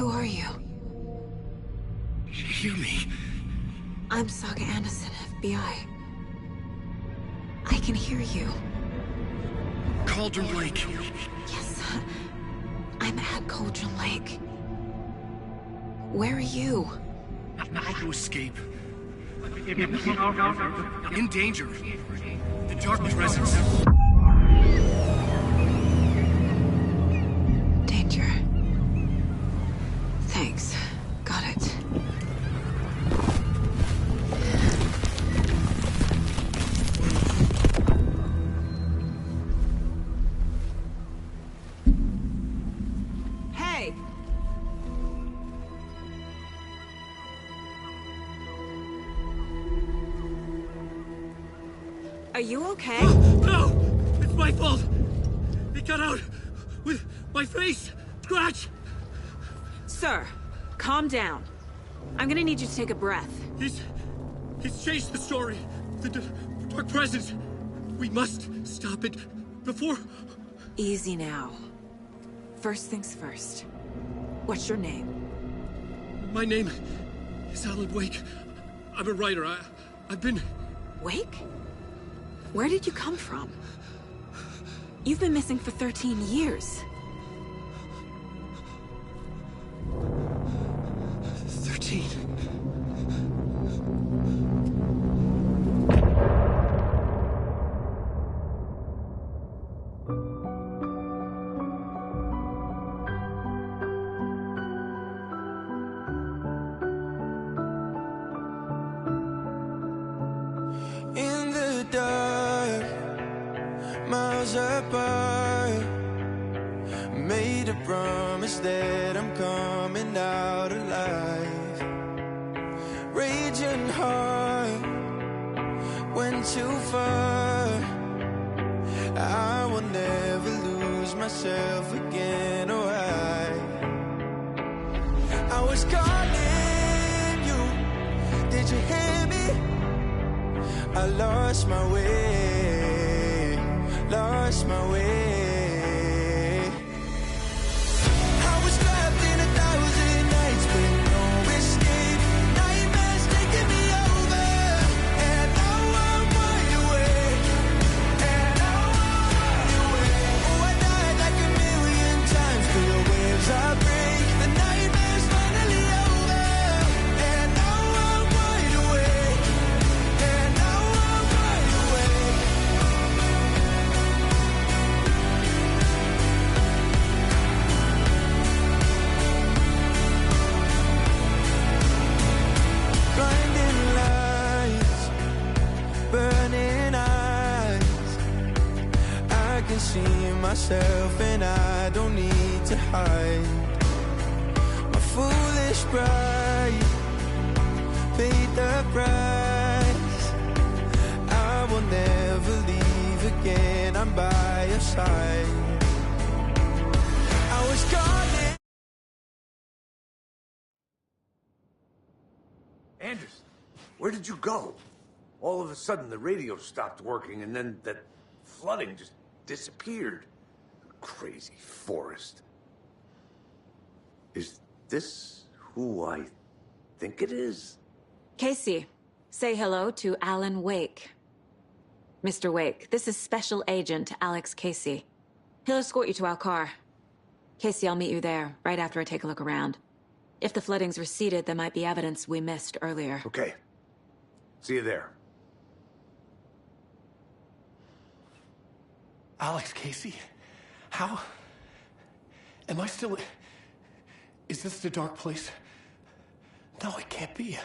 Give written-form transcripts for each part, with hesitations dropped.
Who are you? Hear me. I'm Saga Anderson, FBI. I can hear you. Cauldron Lake. Yes, I'm at Cauldron Lake. Where are you? How to escape. In danger. The Dark Presence. Danger. Thanks. Got it. Hey! Are you okay? No! It's my fault! It got out with my face! Scratch! Sir, calm down. I'm gonna need you to take a breath. He's changed the story. The Dark Presence. We must stop it before... Easy now. First things first. What's your name? My name is Alan Wake. I'm a writer. I've been... Wake? Where did you come from? You've been missing for 13 years. 13. In the dark, miles apart, made a promise that I'm coming out alive. Raging heart, went too far. I will never lose myself again, or I was calling you, did you hear me? I lost my way, lost my way. I was trapped in 1,000 nights with no escape. Nightmares taking me over, and now I'm wide awake. And now I'm wide awake. Oh, I died like 1,000,000 times through the waves I break. The nightmare's finally over, and now I'm wide awake. And now I'm wide awake. Blinding lights, burning eyes. I can see myself and I don't need to hide. My foolish pride paid the price. I will never leave again, I'm by your side. I was calling. Anders, where did you go? All of a sudden, the radio stopped working, and then that flooding just disappeared. Crazy forest. Is this who I think it is? Casey, say hello to Alan Wake. Mr. Wake, this is Special Agent Alex Casey. He'll escort you to our car. Casey, I'll meet you there, right after I take a look around. If the flooding's receded, there might be evidence we missed earlier. Okay. See you there. Alex Casey? How? Am I still... Is this the dark place? No, it can't be.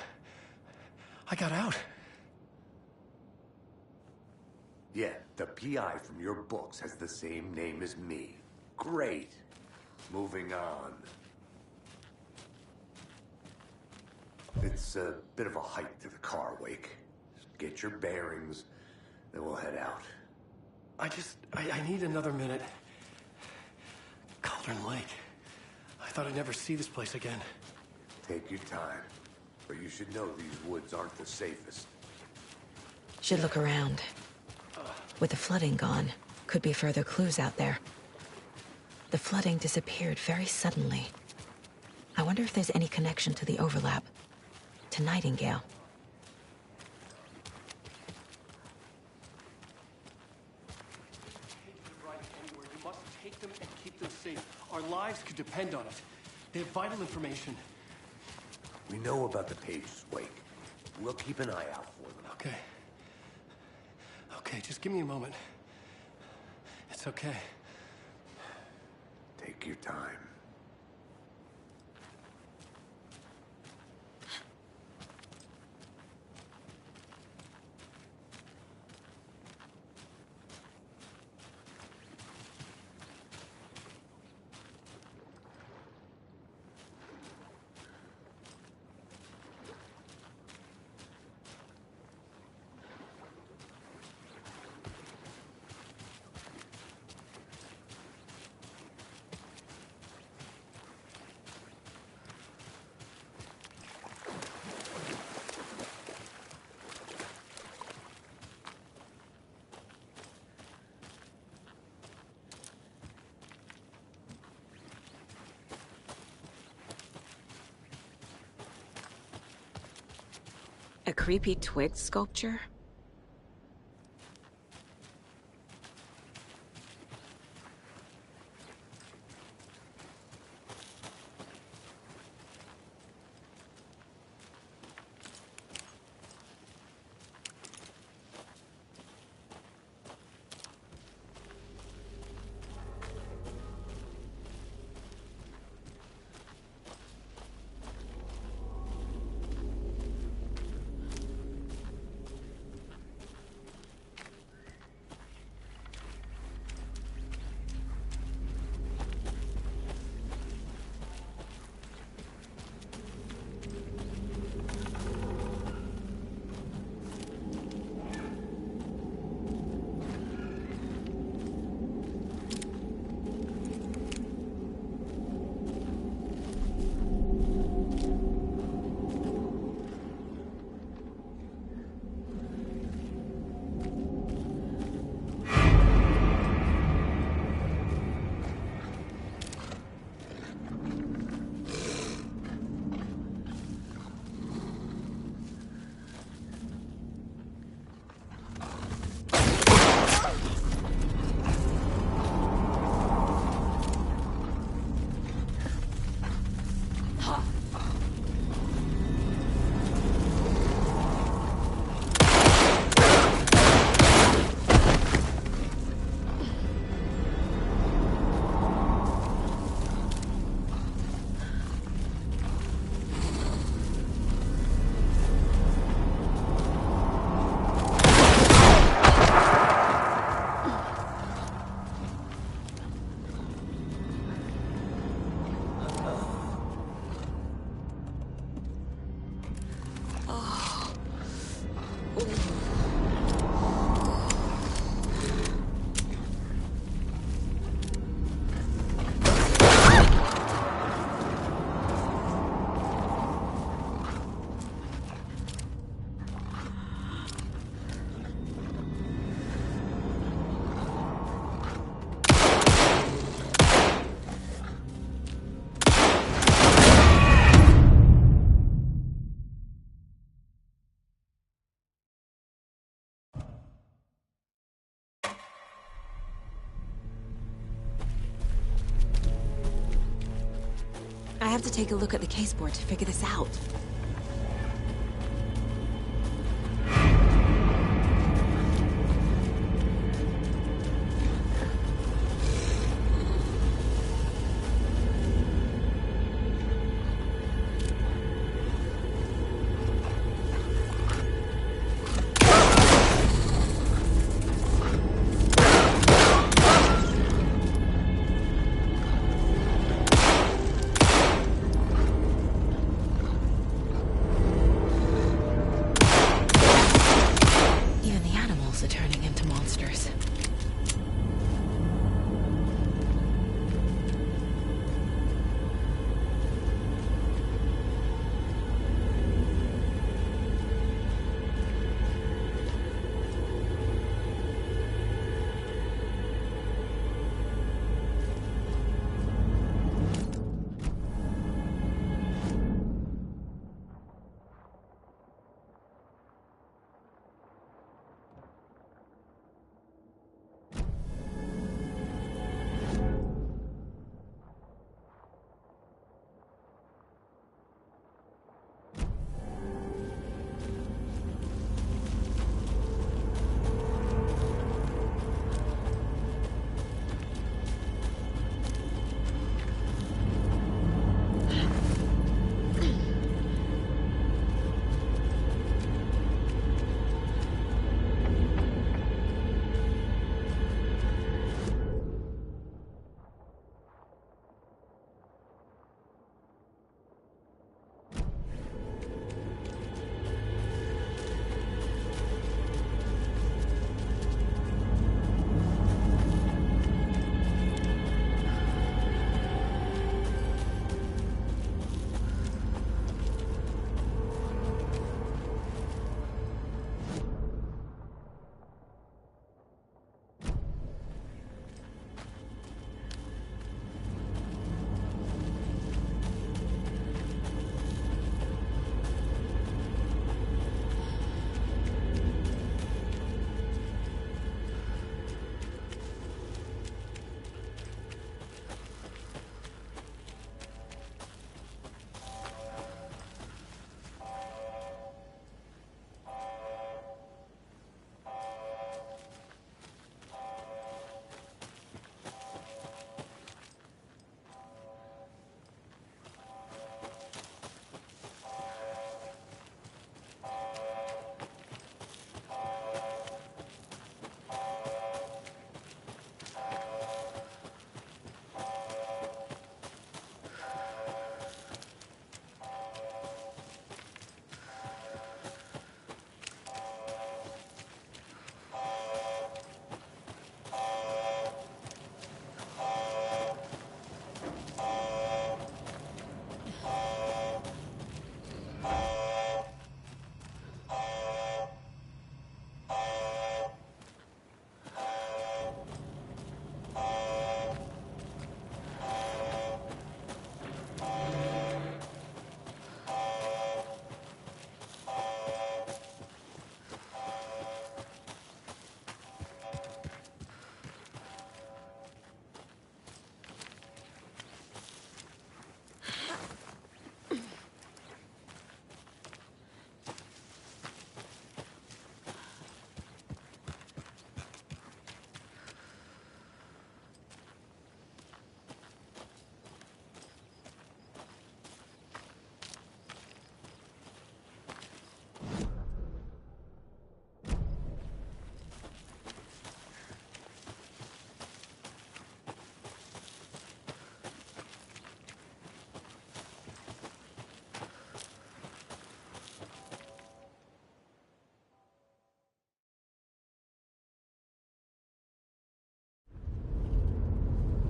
I got out. Yeah, the PI from your books has the same name as me. Great. Moving on. It's a bit of a hike to the car, Wake. Get your bearings, then we'll head out. I need another minute. Cauldron Lake. I thought I'd never see this place again. Take your time. But you should know these woods aren't the safest. Should look around. With the flooding gone, could be further clues out there. The flooding disappeared very suddenly. I wonder if there's any connection to the overlap. To Nightingale. Our lives could depend on it. They have vital information. We know about the pages, Wake. We'll keep an eye out for them. Okay. Okay, just give me a moment. It's okay. Take your time. A creepy twig sculpture? I have to take a look at the caseboard to figure this out.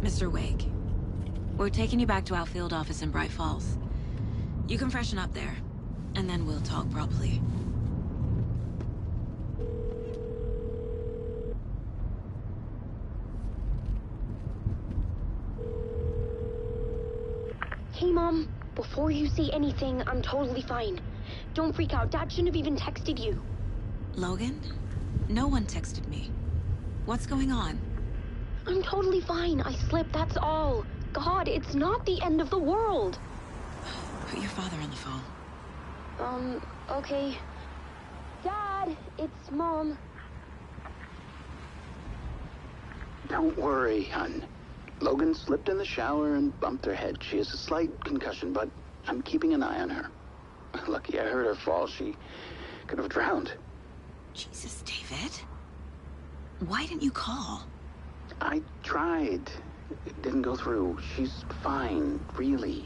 Mr. Wake, we're taking you back to our field office in Bright Falls. You can freshen up there, and then we'll talk properly. Hey, Mom. Before you say anything, I'm totally fine. Don't freak out. Dad shouldn't have even texted you. Logan? No one texted me. What's going on? I'm totally fine. I slipped, that's all. God, it's not the end of the world. Put your father on the phone. Okay. Dad, it's Mom. Don't worry, hon. Logan slipped in the shower and bumped her head. She has a slight concussion, but I'm keeping an eye on her. Lucky I heard her fall. She could have drowned. Jesus, David. Why didn't you call? I tried. It didn't go through. She's fine, really.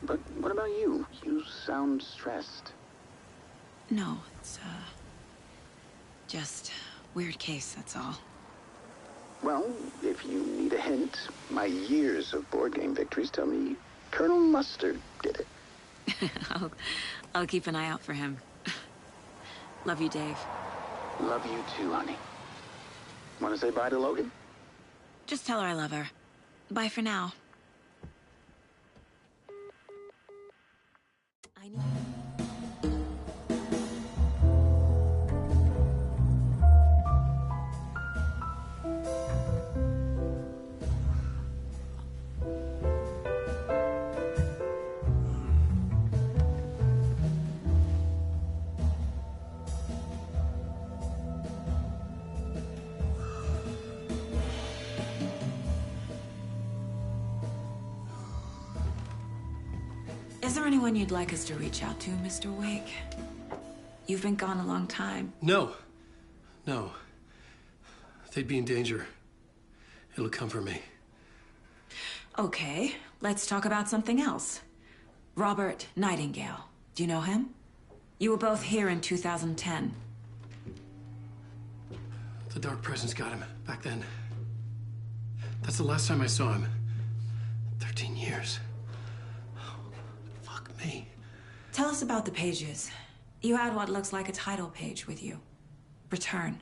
But what about you? You sound stressed. No, it's, just weird case, that's all. Well, if you need a hint, my years of board game victories tell me Colonel Mustard did it. I'll keep an eye out for him. Love you, Dave. Love you too, honey. Want to say bye to Logan? Just tell her I love her. Bye for now. I need... Is there anyone you'd like us to reach out to, Mr. Wake? You've been gone a long time. No. No. They'd be in danger. It'll come for me. Okay, let's talk about something else. Robert Nightingale. Do you know him? You were both here in 2010. The Dark Presence got him back then. That's the last time I saw him. 13 years. Fuck me. Tell us about the pages. You had what looks like a title page with you. Return.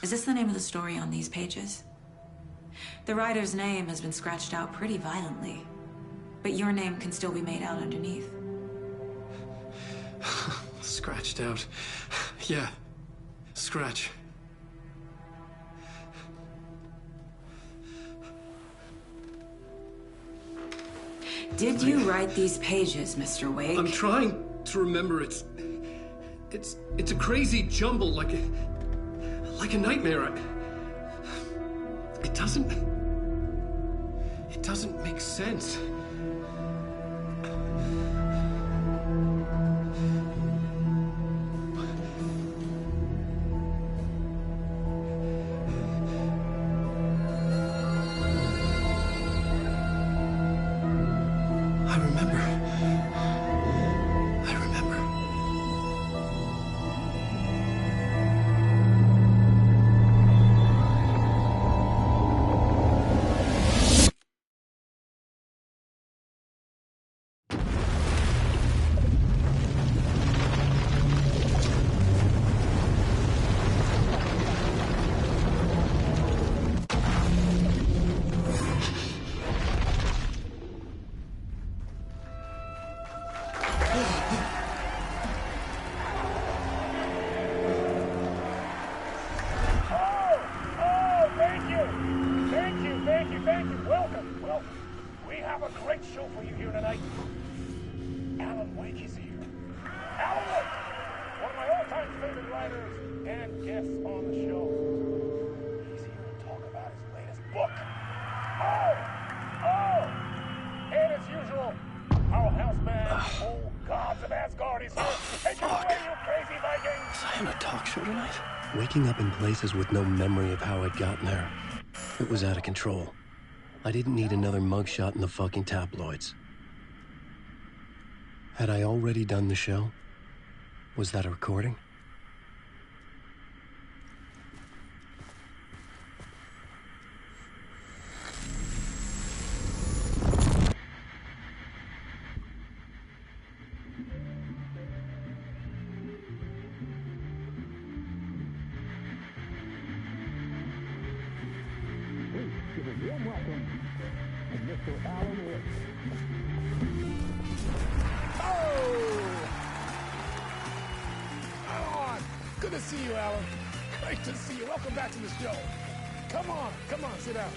Is this the name of the story on these pages? The writer's name has been scratched out pretty violently, but your name can still be made out underneath. Scratched out. Yeah. Scratch. Did you write these pages, Mr. Wake? I'm trying to remember. It's a crazy jumble, like a nightmare. It doesn't make sense. I remember. Thank you. Welcome. We have a great show for you here tonight. Alan Wake is here. Alan Wake, one of my all-time favorite writers and guests on the show. He's here to talk about his latest book. And as usual, our house band, Old Gods of Asgard, is here. Take it away, you crazy Vikings! Was I on a talk show tonight? Waking up in places with no memory of how I'd gotten there. It was out of control. I didn't need another mugshot in the fucking tabloids. Had I already done the show? Was that a recording? Good to see you, Alan. Great to see you. Welcome back to the show. Come on, sit down.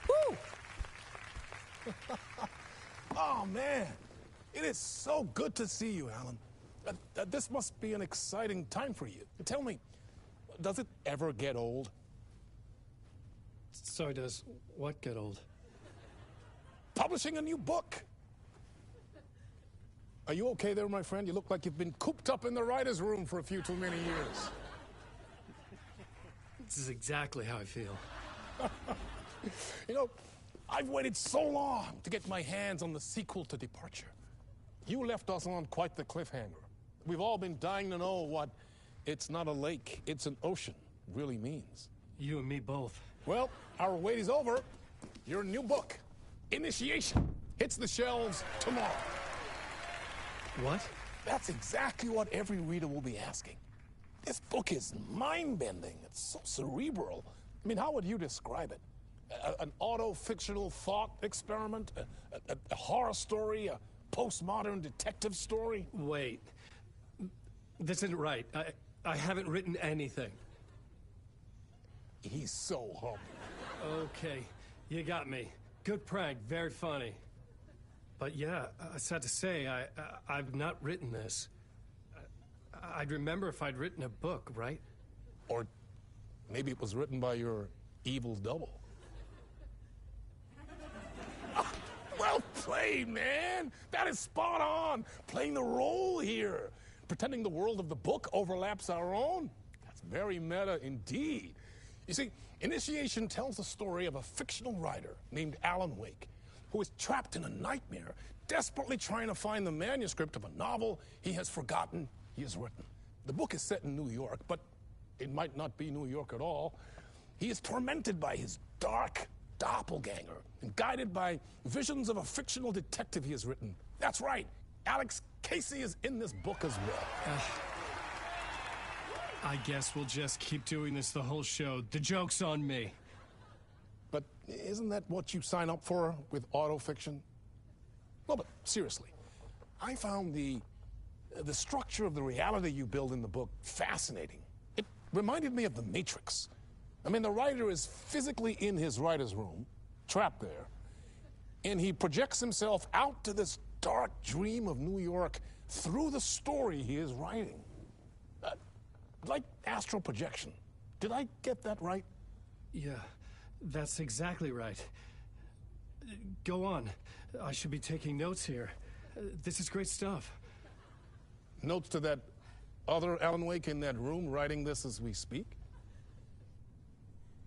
Woo! Oh, man. It is so good to see you, Alan. This must be an exciting time for you. Tell me, does it ever get old? Sorry, does what get old? Publishing a new book. Are you okay there, my friend? You look like you've been cooped up in the writer's room for a few too many years. This is exactly how I feel. You know, I've waited so long to get my hands on the sequel to Departure. You left us on quite the cliffhanger. We've all been dying to know what "it's not a lake, it's an ocean" really means. You and me both. Well, our wait is over. Your new book, Initiation, hits the shelves tomorrow. What? That's exactly what every reader will be asking. This book is mind-bending. It's so cerebral. I mean, how would you describe it? An auto-fictional thought experiment? A horror story? A postmodern detective story? Wait. This isn't right. I haven't written anything. He's so humble. Okay, you got me. Good prank, very funny. But yeah, sad to say, I've not written this. I'd remember if I'd written a book, right? Or maybe it was written by your evil double. Well played, man. That is spot on. Playing the role here. Pretending the world of the book overlaps our own. That's very meta indeed. You see, Initiation tells the story of a fictional writer named Alan Wake, who is trapped in a nightmare, desperately trying to find the manuscript of a novel he has forgotten he has written. The book is set in New York, but it might not be New York at all. He is tormented by his dark doppelganger and guided by visions of a fictional detective he has written. That's right, Alex Casey is in this book as well. I guess we'll just keep doing this the whole show. The joke's on me. But isn't that what you sign up for with autofiction? No, but seriously, I found the structure of the reality you build in the book fascinating. It reminded me of The Matrix. I mean, the writer is physically in his writer's room, trapped there, and he projects himself out to this dark dream of New York through the story he is writing. Like astral projection. Did I get that right? Yeah, that's exactly right. Go on. I should be taking notes here. This is great stuff. Notes to that other Alan Wake in that room writing this as we speak?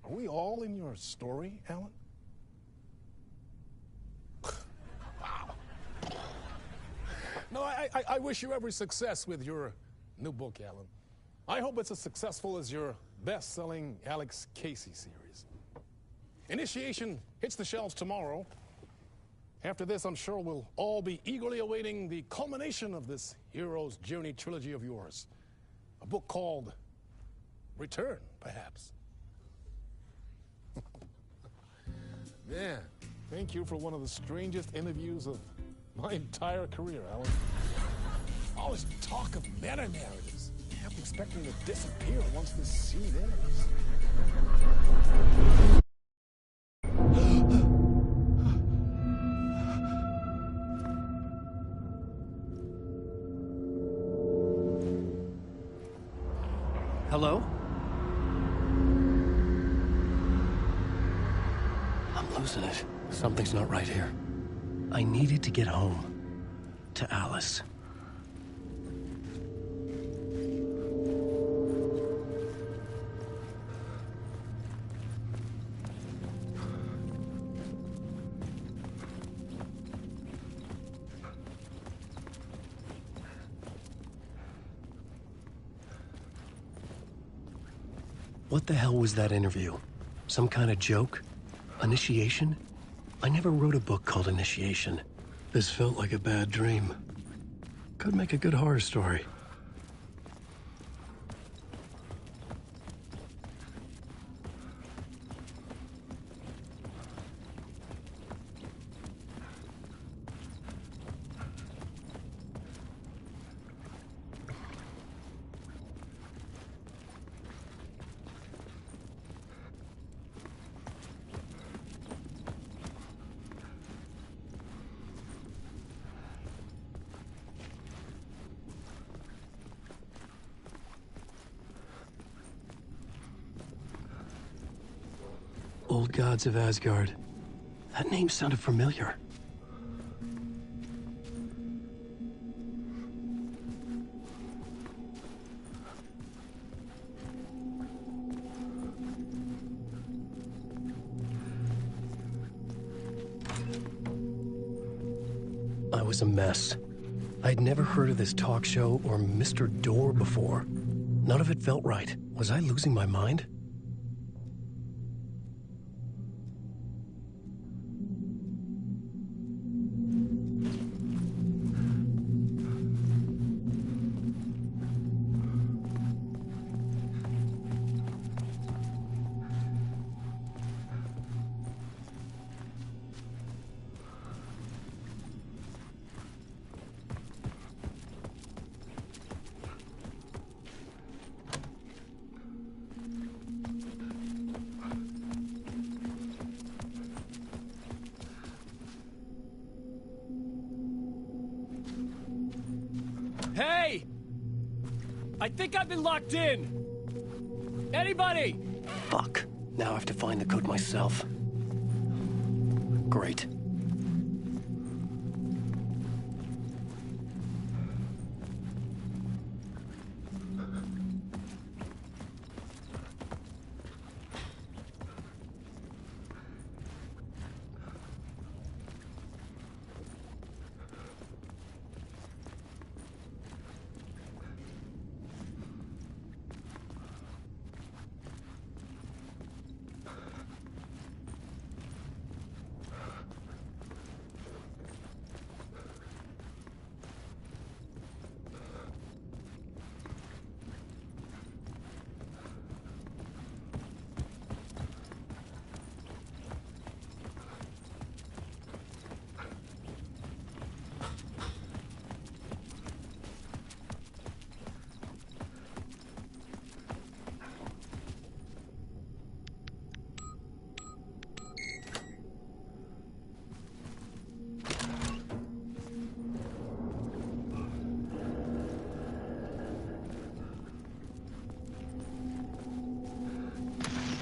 Are we all in your story, Alan? Wow. No, I wish you every success with your new book, Alan. I hope it's as successful as your best-selling Alex Casey series. Initiation hits the shelves tomorrow. After this, I'm sure we'll all be eagerly awaiting the culmination of this hero's journey trilogy of yours. A book called Return, perhaps. Man, thank you for one of the strangest interviews of my entire career, Alan. All this talk of meta-narratives. I'm expecting to disappear once this scene ends. Hello? I'm losing it. Something's not right here. I needed to get home. To Alice. What the hell was that interview? Some kind of joke? Initiation? I never wrote a book called Initiation. This felt like a bad dream. Could make a good horror story. old gods of Asgard. That name sounded familiar. I was a mess. I'd never heard of this talk show or Mr. Door before. None of it felt right. Was I losing my mind? Hey! I think I've been locked in! Anybody? Fuck. Now I have to find the code myself. Great.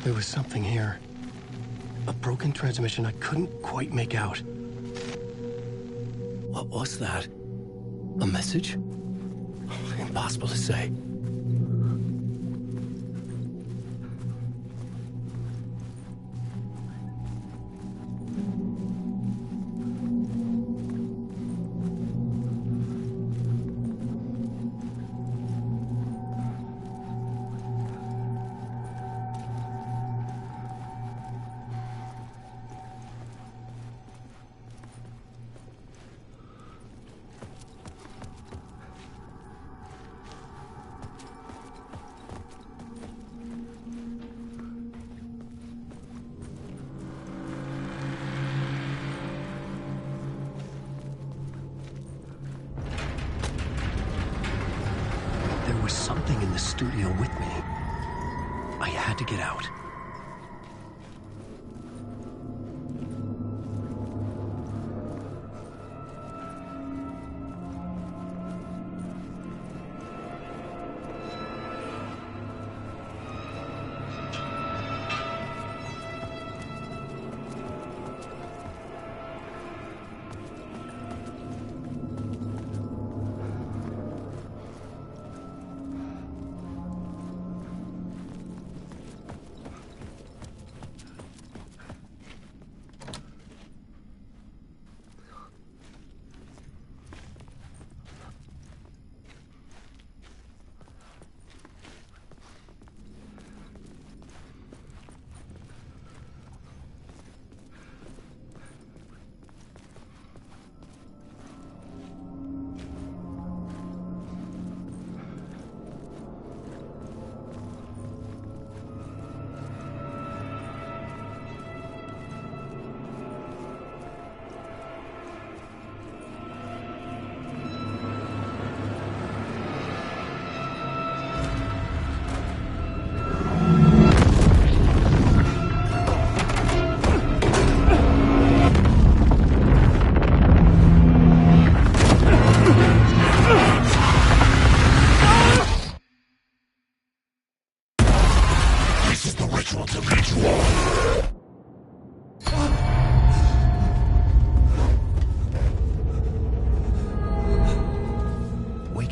There was something here. A broken transmission I couldn't quite make out. What was that? A message? Impossible to say. There was something in the studio with me. I had to get out.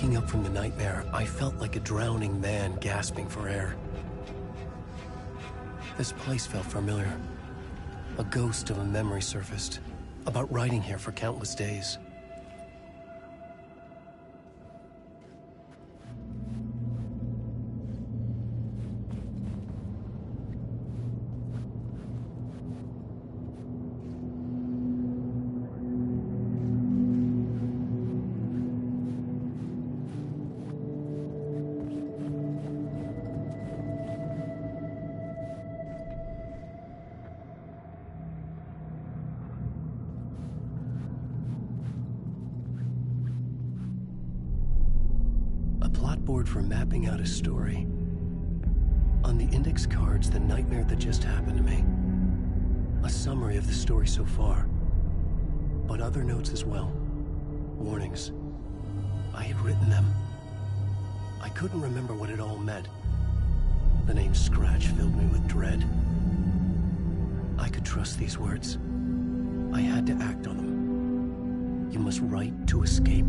Waking up from the nightmare, I felt like a drowning man gasping for air. This place felt familiar. A ghost of a memory surfaced, about riding here for countless days. For mapping out a story. On the index cards, the nightmare that just happened to me. A summary of the story so far. But other notes as well. Warnings. I had written them. I couldn't remember what it all meant. The name Scratch filled me with dread. I could trust these words. I had to act on them. You must write to escape.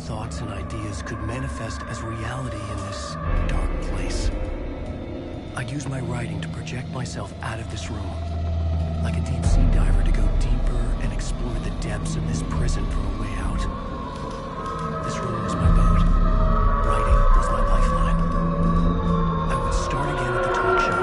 Thoughts and ideas could manifest as reality in this dark place. I'd use my writing to project myself out of this room, like a deep sea diver to go deeper and explore the depths of this prison for a way out. This room was my boat. Writing was my lifeline. I would start again at the talk show.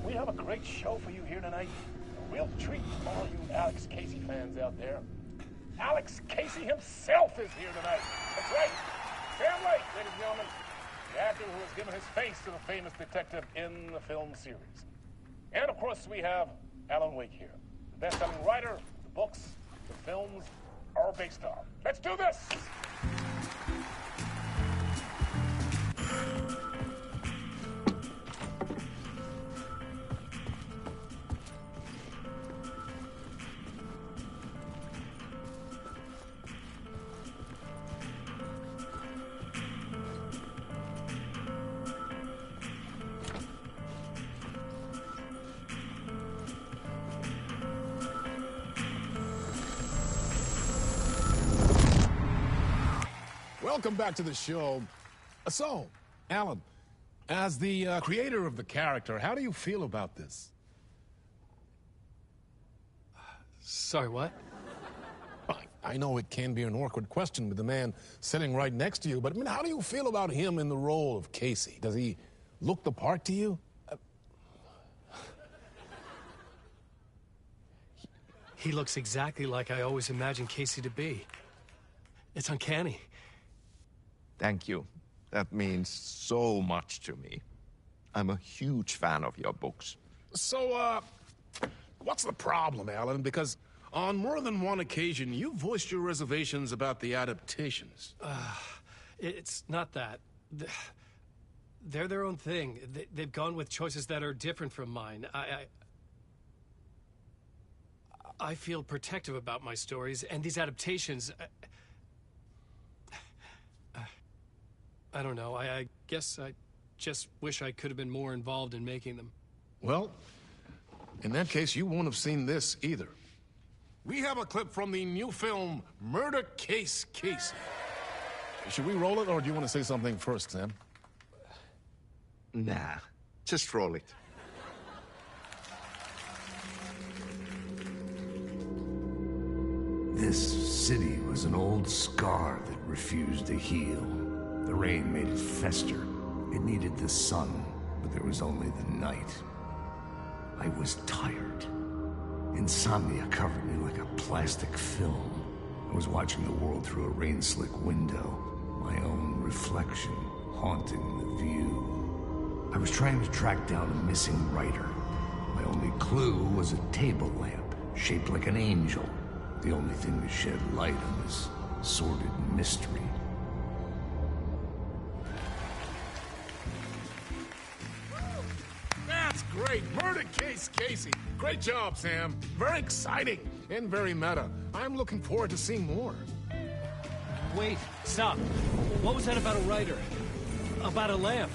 We have a great show for you here tonight. A real treat for all you Alex Casey fans out there. Alex Casey himself is here tonight. That's right. Sam Lake, ladies and gentlemen. The actor who has given his face to the famous detective in the film series. And of course, we have Alan Wake here. The best-selling writer, the books, the films are based on. Let's do this! Welcome back to the show. So, Alan, as the creator of the character, how do you feel about this? Sorry, what? I know it can be an awkward question with the man sitting right next to you, but I mean, how do you feel about him in the role of Casey? Does he look the part to you? He looks exactly like I always imagined Casey to be. It's uncanny. Thank you. That means so much to me. I'm a huge fan of your books. So, what's the problem, Alan? Because on more than one occasion, you voiced your reservations about the adaptations. It's not that. They're their own thing. They've gone with choices that are different from mine. I feel protective about my stories, and these adaptations... I don't know. I guess I just wish I could have been more involved in making them. Well, in that case, you won't have seen this either. We have a clip from the new film, Murder Case Casey. Should we roll it, or do you want to say something first, Sam? Nah, just roll it. This city was an old scar that refused to heal. The rain made it fester. It needed the sun, but there was only the night. I was tired. Insomnia covered me like a plastic film. I was watching the world through a rain-slick window, my own reflection haunting the view. I was trying to track down a missing writer. My only clue was a table lamp, shaped like an angel. The only thing to shed light on this sordid mystery. That's great! Murder Case Casey! Great job, Sam. Very exciting and very meta. I'm looking forward to seeing more. Wait, stop. What was that about a writer? About a lamp?